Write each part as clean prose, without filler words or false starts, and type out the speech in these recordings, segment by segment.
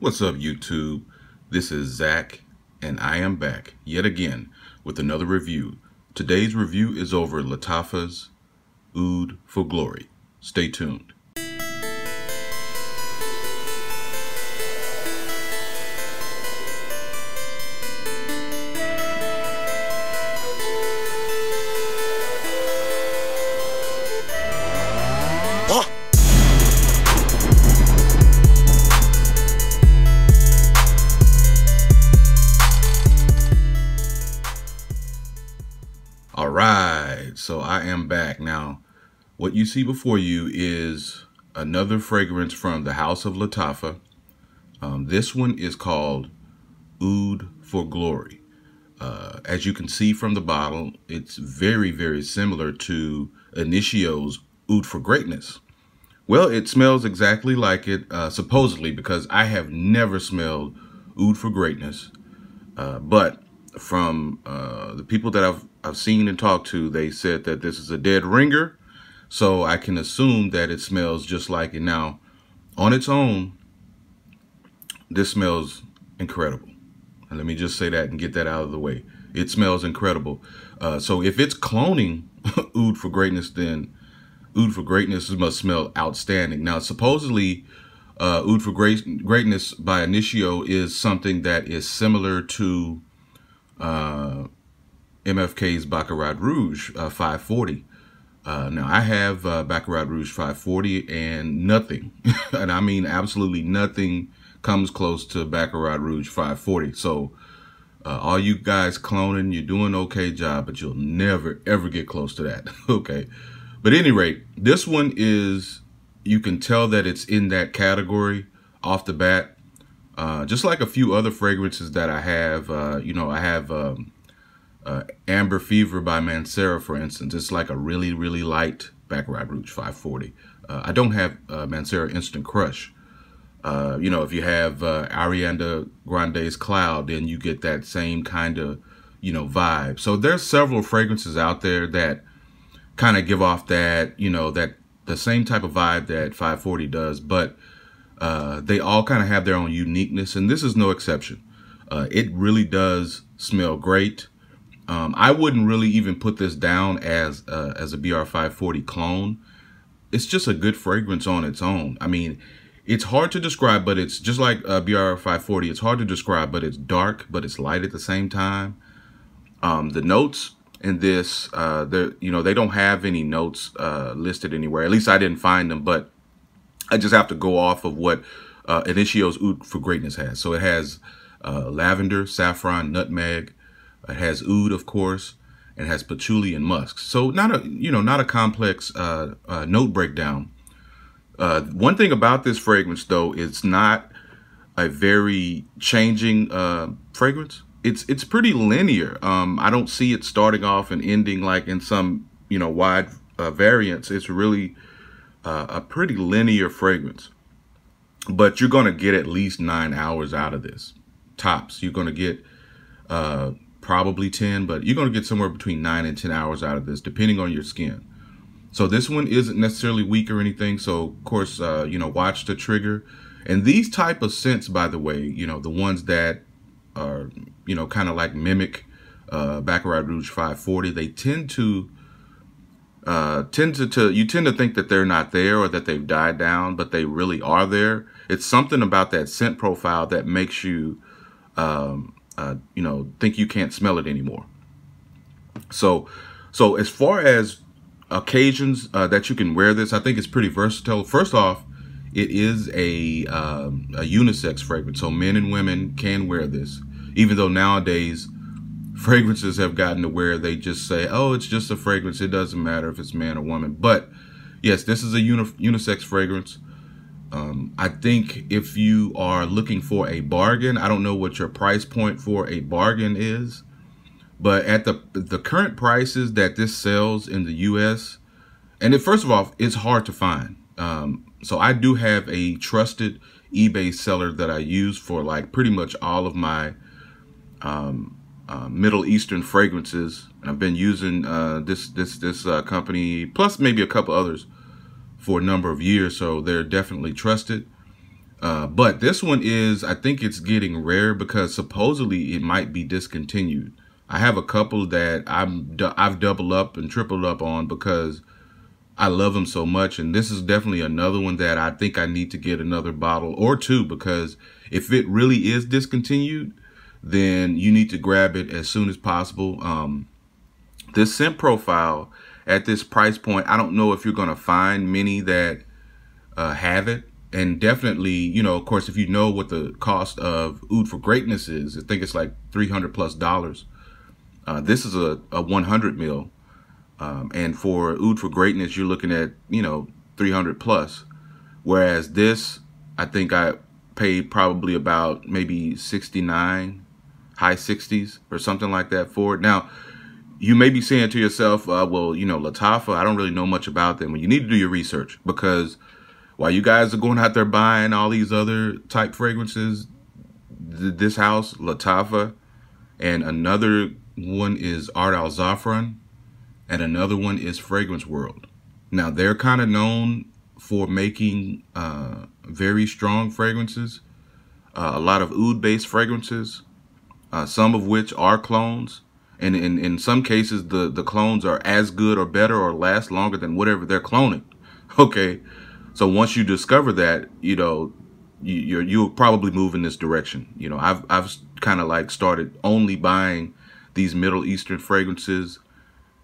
What's up, YouTube? This is Zach, and I am back yet again with another review. Today's review is over Lattafa's Oud For Glory. Stay tuned. Alright, so I am back. Now, what you see before you is another fragrance from the House of Lattafa. This one is called Oud For Glory. As you can see from the bottle, it's very, very similar to Initio's Oud For Greatness. Well, it smells exactly like it, supposedly, because I have never smelled Oud For Greatness. But from the people that I've seen and talked to, they said that this is a dead ringer, so I can assume that it smells just like it. Now, on its own, this smells incredible. And let me just say that and get that out of the way. It smells incredible. So if it's cloning Oud For Greatness, then Oud For Greatness must smell outstanding. Now, supposedly, Oud For Greatness by Initio is something that is similar to MFK's Baccarat Rouge 540. Now, I have Baccarat Rouge 540, and nothing, and I mean absolutely nothing, comes close to Baccarat Rouge 540. So all you guys cloning, you're doing an okay job, but you'll never, ever get close to that. Okay. But at any rate, this one is, you can tell that it's in that category off the bat. Just like a few other fragrances that I have, I have Amber Fever by Mancera, for instance. It's like a really, really light Baccarat Rouge 540. I don't have Mancera Instant Crush. If you have Ariana Grande's Cloud, then you get that same kind of, vibe. So there's several fragrances out there that kind of give off that, that the same type of vibe that 540 does, but they all kind of have their own uniqueness, and this is no exception. It really does smell great. I wouldn't really even put this down as a BR540 clone. It's just a good fragrance on its own. I mean, it's hard to describe, but it's just like BR540. It's hard to describe, but it's dark, but it's light at the same time. The notes in this, they don't have any notes listed anywhere. At least I didn't find them, but I just have to go off of what Initio's Oud For Greatness has. So it has lavender, saffron, nutmeg. It has oud, of course, and it has patchouli and musk. So not a complex note breakdown. One thing about this fragrance, though, it's not a very changing fragrance. It's pretty linear. I don't see it starting off and ending like in some wide variants. It's really a pretty linear fragrance. But you're gonna get at least 9 hours out of this, tops. You're gonna get probably 10, but you're going to get somewhere between 9 and 10 hours out of this, depending on your skin. So this one isn't necessarily weak or anything. So, of course, watch the trigger. And these type of scents, by the way, the ones that are, kind of like mimic Baccarat Rouge 540, they tend to you tend to think that they're not there or that they've died down, but they really are there. It's something about that scent profile that makes you think you can't smell it anymore. So as far as occasions that you can wear this, I think it's pretty versatile. First off, it is a unisex fragrance, so men and women can wear this. Even though nowadays fragrances have gotten to where they just say, oh, it's just a fragrance, it doesn't matter if it's man or woman. But yes, this is a unisex fragrance. I think if you are looking for a bargain, I don't know what your price point for a bargain is, but at the current prices that this sells in the US, and first of all, it's hard to find. So I do have a trusted eBay seller that I use for like pretty much all of my Middle Eastern fragrances. And I've been using this company plus maybe a couple others for a number of years, so they're definitely trusted. But this one is, I think it's getting rare because supposedly it might be discontinued. I have a couple that I've doubled up and tripled up on because I love them so much. And this is definitely another one that I think I need to get another bottle or two, because if it really is discontinued, then you need to grab it as soon as possible. This scent profile at this price point, I don't know if you're going to find many that have it. And definitely, you know, of course, if you know what the cost of Oud For Greatness is, I think it's like $300+. This is a 100 mil. And for Oud For Greatness, you're looking at, you know, 300+. Whereas this, I think I paid probably about maybe 69, high 60s or something like that for it. Now, you may be saying to yourself, well, you know, Lattafa, I don't really know much about them. Well, you need to do your research, because while you guys are going out there buying all these other type fragrances, this house, Lattafa, and another one is al-zaafaran, and another one is Fragrance World. Now, they're kind of known for making very strong fragrances, a lot of oud-based fragrances, some of which are clones. And in some cases, the clones are as good or better or last longer than whatever they're cloning. Okay, so once you discover that, you know, you'll probably move in this direction. You know, I've kind of like started only buying these Middle Eastern fragrances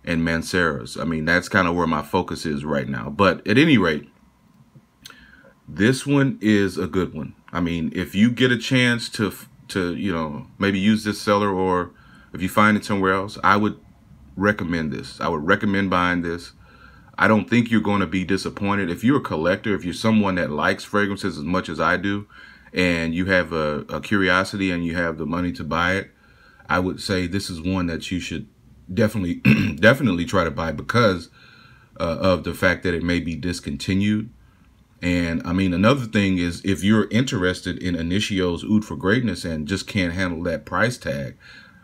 and Manceras. I mean, that's kind of where my focus is right now. But at any rate, this one is a good one. I mean, if you get a chance to you know, maybe use this seller, or if you find it somewhere else, I would recommend this. I would recommend buying this. I don't think you're going to be disappointed. If you're a collector, if you're someone that likes fragrances as much as I do, and you have a curiosity and you have the money to buy it, I would say this is one that you should definitely definitely try to buy, because of the fact that it may be discontinued. And I mean, another thing is, if you're interested in Initio's Oud For Greatness and just can't handle that price tag,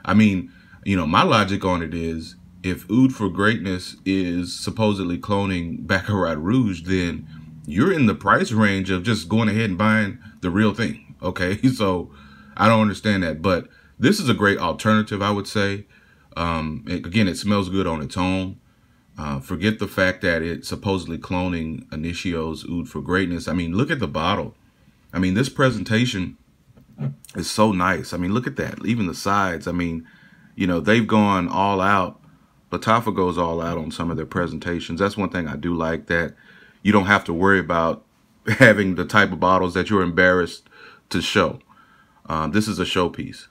I mean, you know, my logic on it is, if Oud For Greatness is supposedly cloning Baccarat Rouge, then you're in the price range of just going ahead and buying the real thing. Okay, so I don't understand that. But this is a great alternative, I would say. Again, it smells good on its own. Forget the fact that it's supposedly cloning Initio's Oud For Greatness. I mean, look at the bottle. I mean, this presentation is so nice. I mean, look at that. Even the sides. I mean, you know, they've gone all out. Lattafa goes all out on some of their presentations. That's one thing I do like, that you don't have to worry about having the type of bottles that you're embarrassed to show. This is a showpiece,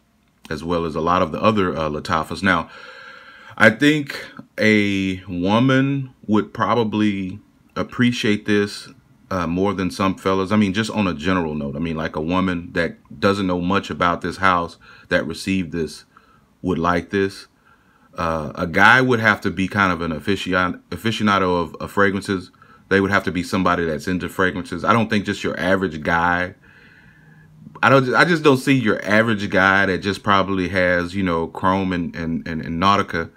as well as a lot of the other Lattafas. Now, I think a woman would probably appreciate this more than some fellas. I mean, just on a general note, I mean, like a woman that doesn't know much about this house that received this would like this. A guy would have to be kind of an aficionado of fragrances. They would have to be somebody that's into fragrances. I don't think just your average guy. I just don't see your average guy that just probably has, you know, Chrome and Nautica.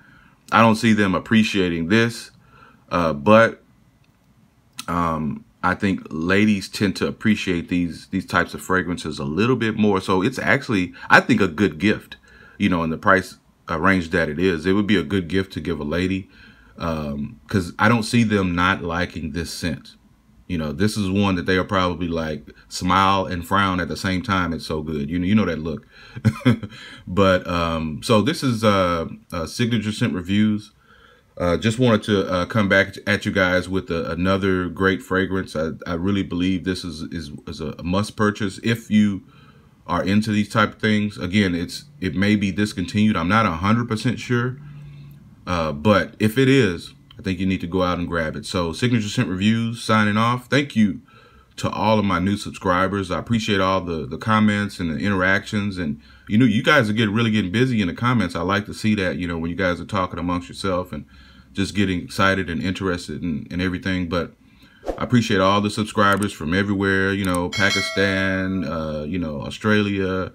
I don't see them appreciating this. But I think ladies tend to appreciate these types of fragrances a little bit more. So it's actually, I think, a good gift, you know, in the price range that it is. It would be a good gift to give a lady, because I don't see them not liking this scent. You know, this is one that they are probably like smile and frown at the same time. It's so good. You know that look. But so this is Signature Scent Reviews. Just wanted to come back at you guys with another great fragrance. I really believe this is a must purchase if you are into these type of things. Again, it may be discontinued. I'm not 100% sure, but if it is, I think you need to go out and grab it. So Signature Scent Reviews signing off. Thank you to all of my new subscribers. I appreciate all the comments and the interactions. And, you know, you guys are really getting busy in the comments. I like to see that, you know, when you guys are talking amongst yourself and just getting excited and interested in everything. But I appreciate all the subscribers from everywhere, you know, Pakistan, you know, Australia,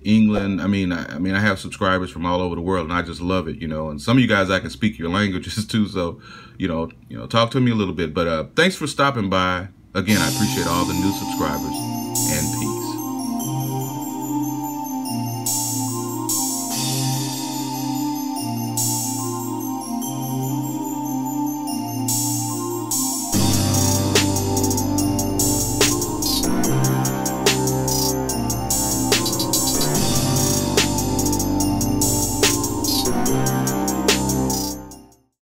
England. I mean, I have subscribers from all over the world, and I just love it, you know. And some of you guys, I can speak your languages too, so you know, talk to me a little bit. But thanks for stopping by. Again, I appreciate all the new subscribers.